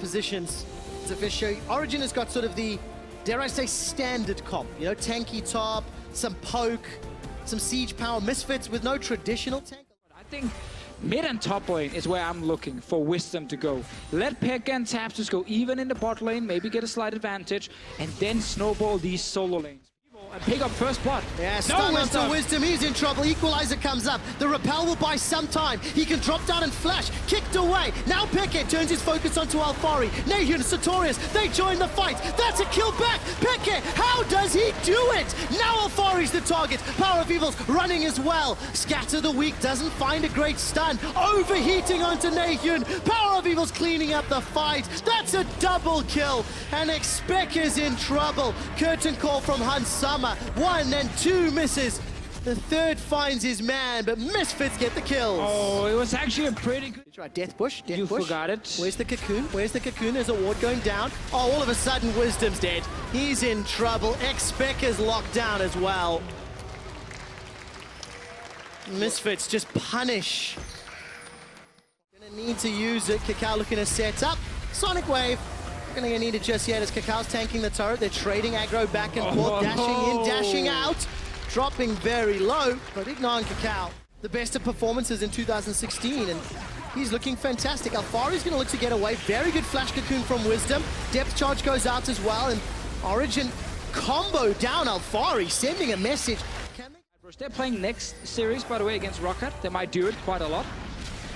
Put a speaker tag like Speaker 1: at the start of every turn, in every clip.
Speaker 1: positions. It's official. Origen has got sort of the, dare I say, standard comp. You know, tanky top, some poke, some siege power. Misfits with no traditional tank.
Speaker 2: I think mid and top lane is where I'm looking for Wisdom to go. Let Pekka and Tabs just go even in the bot lane, maybe get a slight advantage, and then snowball these solo lanes. And pick up first blood.
Speaker 1: Yeah, stun onto Wisdom, he's in trouble. Equalizer comes up. The repel will buy some time. He can drop down and flash. Kicked away. Now Peke turns his focus onto Alphari. Nahun, Sartorius, they join the fight. That's a kill back. Peke, how does he do it? Now Alphari's the target. Power of Evil's running as well. Scatter the Weak doesn't find a great stun. Overheating onto Nahun. Power of Evil's cleaning up the fight. That's a double kill. And Expec is in trouble. Curtain call from Hans Summer. 1 and 2 misses. The third finds his man, but Misfits get the kills.
Speaker 2: Oh, it was actually a pretty good...
Speaker 1: That's right, Death Bush, Death
Speaker 2: You
Speaker 1: Bush.
Speaker 2: forgot it.
Speaker 1: Where's the cocoon? Where's the cocoon? There's a ward going down. Oh, all of a sudden, Wisdom's dead. He's in trouble. Expec is locked down as well. Misfits just punish. Gonna need to use it. Kakao looking to set up. Sonic Wave. Gonna need it just yet as Kakao's tanking the turret. They're trading aggro back and forth, dashing in, dashing out, dropping very low, but ignoring Kakao. The best of performances in 2016, and he's looking fantastic. Alphari's gonna look to get away. Very good flash cocoon from Wisdom. Depth charge goes out as well, and Origen combo down Alphari, sending a message. Can they?
Speaker 2: They're playing next series, by the way, against ROCCAT. They might do it quite a lot.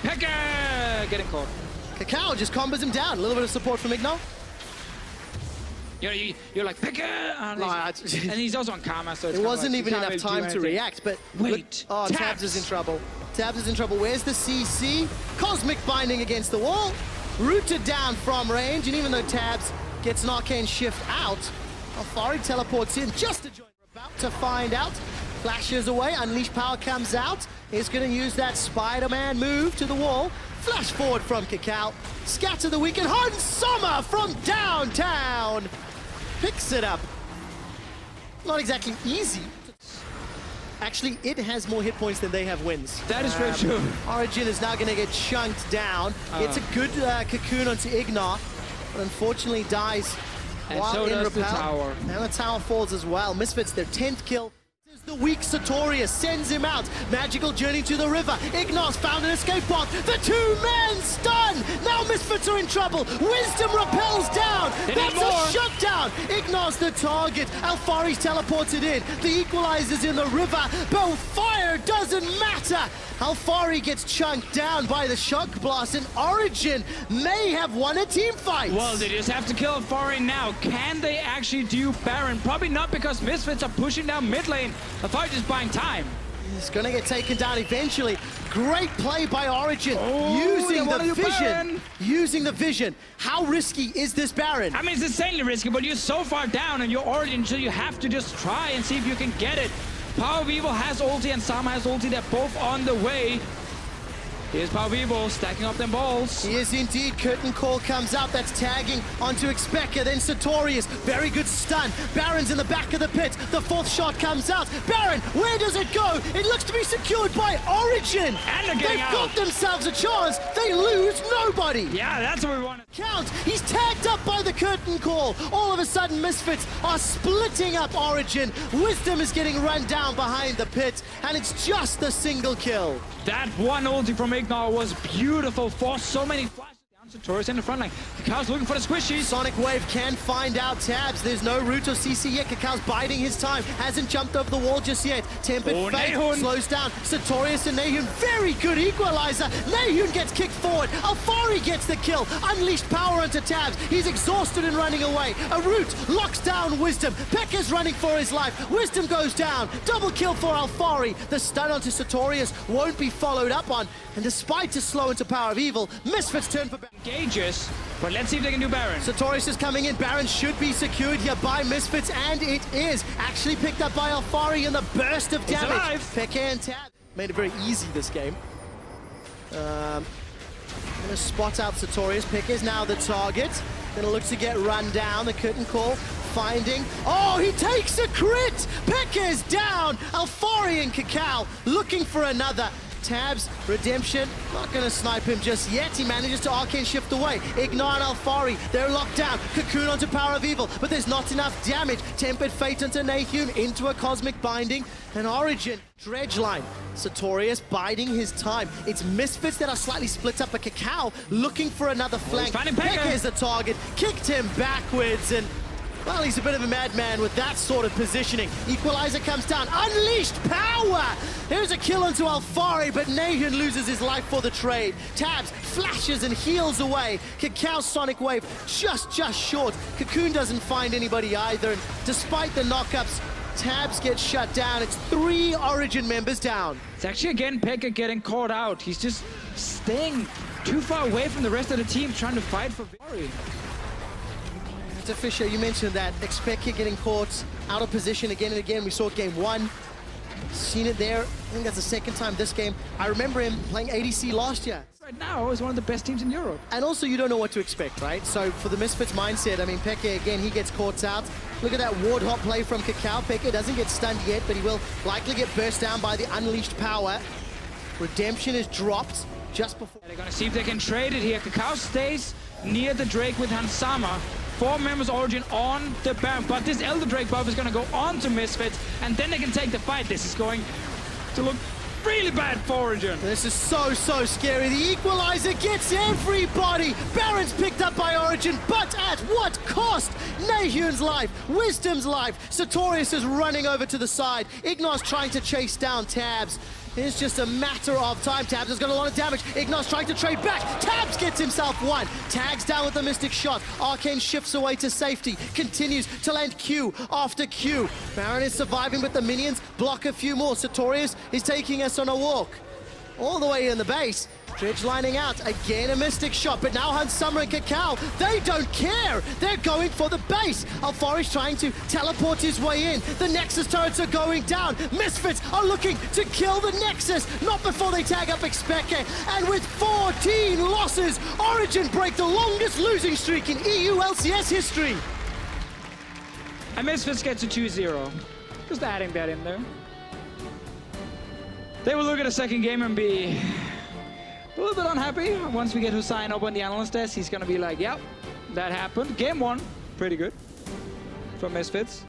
Speaker 2: Pekka getting caught.
Speaker 1: Kakao just combos him down. A little bit of support from Igno.
Speaker 2: You're like, Pekka! And he's also on Karma, so it's
Speaker 1: there wasn't
Speaker 2: like,
Speaker 1: even enough time to react, but...
Speaker 2: Wait,
Speaker 1: oh, Tabs is in trouble. Tabs is in trouble. Where's the CC? Cosmic binding against the wall. Rooted down from range, and even though Tabs gets an arcane shift out, Alphari teleports in just to join. We're about to find out. Flashes away, Unleash Power comes out. He's going to use that Spider-Man move to the wall. Flash forward from Kakao. Scatter the Weak, and Hans Sommer from downtown picks it up. Not exactly easy. Actually, it has more hit points than they have wins.
Speaker 2: That is very true.
Speaker 1: Origen is now going to get chunked down. It's a good cocoon onto Ignar, but unfortunately dies
Speaker 2: and
Speaker 1: while
Speaker 2: so
Speaker 1: in
Speaker 2: does
Speaker 1: repel.
Speaker 2: the tower.
Speaker 1: And the tower falls as well. Misfits, their 10th kill. The weak Sartorius sends him out. Magical journey to the river. Ignar's found an escape path. The two-man stun. Now Misfits are in trouble. Wisdom repels down. That's a shutdown. Ignar's the target. Alphari's teleported in. The equalizer's in the river. But fire doesn't matter. Alphari gets chunked down by the shock blast, and Origen may have won a team fight.
Speaker 2: Well, they just have to kill Alphari now. Can they actually do Baron? Probably not, because Misfits are pushing down mid lane. Alphari just buying time.
Speaker 1: He's gonna get taken down eventually. Great play by Origen, using the vision. Using the vision. How risky is this Baron?
Speaker 2: I mean, it's insanely risky, but you're so far down and you're Origen, so you have to just try and see if you can get it. Power of Evil has ulti and Sama has ulti. They're both on the way. Here's Power of Evil stacking up them balls.
Speaker 1: He is indeed. Curtain call comes out. That's tagging onto Expector. Then Sartorius. Very good stun. Baron's in the back of the pit. The fourth shot comes out. Baron, where does it go? It looks to be secured by Origen.
Speaker 2: And they've
Speaker 1: got themselves a chance. They lose nobody.
Speaker 2: Yeah, that's what we want.
Speaker 1: Count. He's tagged up by the curtain call. All of a sudden, Misfits are splitting up Origen. Wisdom is getting run down behind the pit, and it's just a single kill.
Speaker 2: That one ulti from Ignar was beautiful. Forced so many flashes down to Taurus in the front line. Kakao's looking for the squishies.
Speaker 1: Sonic Wave can find out Tabs. There's no root or CC yet. Kakao's biding his time. Hasn't jumped over the wall just yet. Tempered Fate slows down. Sartorius and Nahun. Very good equalizer. Nahun gets kicked forward. Alphari gets the kill. Unleashed power onto Tabs. He's exhausted and running away. A root locks down Wisdom. Pekka's running for his life. Wisdom goes down. Double kill for Alphari. The stun onto Sartorius won't be followed up on. And despite a slow into Power of Evil, Misfits turn for
Speaker 2: engages, but let's see if they can do Baron.
Speaker 1: Sartorius is coming in. Baron should be secured here by Misfits, and it is. Actually picked up by Alphari in the burst of damage. Pekka and Tab made it very easy this game. Gonna spot out Sartorius. Pekka is now the target. Gonna look to get run down. The curtain call. Finding. Oh, he takes a crit! Pekka is down! Alphari and Kakao looking for another. Tabs, Redemption, not going to snipe him just yet. He manages to arcane shift away. Ignite Alfari, they're locked down. Cocoon onto Power of Evil, but there's not enough damage. Tempered Fate onto Nahun, into a Cosmic Binding. And Origen, Dredge line. Sartorius biding his time. It's Misfits that are slightly split up, but Kakao looking for another flank. Pekka is the target, kicked him backwards, and well, he's a bit of a madman with that sort of positioning. Equalizer comes down, unleashed power! Here's a kill onto Alfari, but Nahun loses his life for the trade. Tabs flashes and heals away. Kakao Sonic Wave just short. Cocoon doesn't find anybody either, and despite the knockups, Tabs gets shut down. It's 3 Origen members down.
Speaker 2: It's actually again Pekka getting caught out. He's just staying too far away from the rest of the team, trying to fight for victory.
Speaker 1: Fisher, you mentioned that. Expected getting caught out of position again and again. We saw game 1. Seen it there. I think that's the second time this game. I remember him playing ADC last year.
Speaker 2: Right now is one of the best teams in Europe.
Speaker 1: And also you don't know what to expect, right? So for the Misfits mindset, I mean, Pekka again, he gets caught out. Look at that ward hop play from Kakao. Pekka doesn't get stunned yet, but he will likely get burst down by the unleashed power. Redemption is dropped just before.
Speaker 2: They're gonna see if they can trade it here. Kakao stays near the Drake with Hansama. 4 members Origen on the Baron, but this Elder Drake buff is going to go on to Misfits, and then they can take the fight. This is going to look really bad for Origen.
Speaker 1: This is so scary. The Equalizer gets everybody. Baron's picked up by Origen, but at what cost? Nahun's life, Wisdom's life. Sartorius is running over to the side. Ignos trying to chase down Tabs. It's just a matter of time. Tabs has got a lot of damage. Ignos trying to trade back. Tabs gets himself one. Tags down with the Mystic Shot. Arcane shifts away to safety. Continues to land Q after Q. Baron is surviving, but the minions block a few more. Sartorius is taking us on a walk. All the way in the base. Dredge lining out. Again a Mystic Shot, but now Hansama and Kakao, they don't care. They're going for the base. Alfari's trying to teleport his way in. The Nexus turrets are going down. Misfits are looking to kill the Nexus. Not before they tag up Expected. And with 14 losses, Origen break the longest losing streak in EULCS history.
Speaker 2: And Misfits gets a 2-0. Just adding that in there. They will look at a second game and be a little bit unhappy. Once we get Hussein up on the analyst desk, he's going to be like, yep, that happened. Game 1, pretty good from Misfits.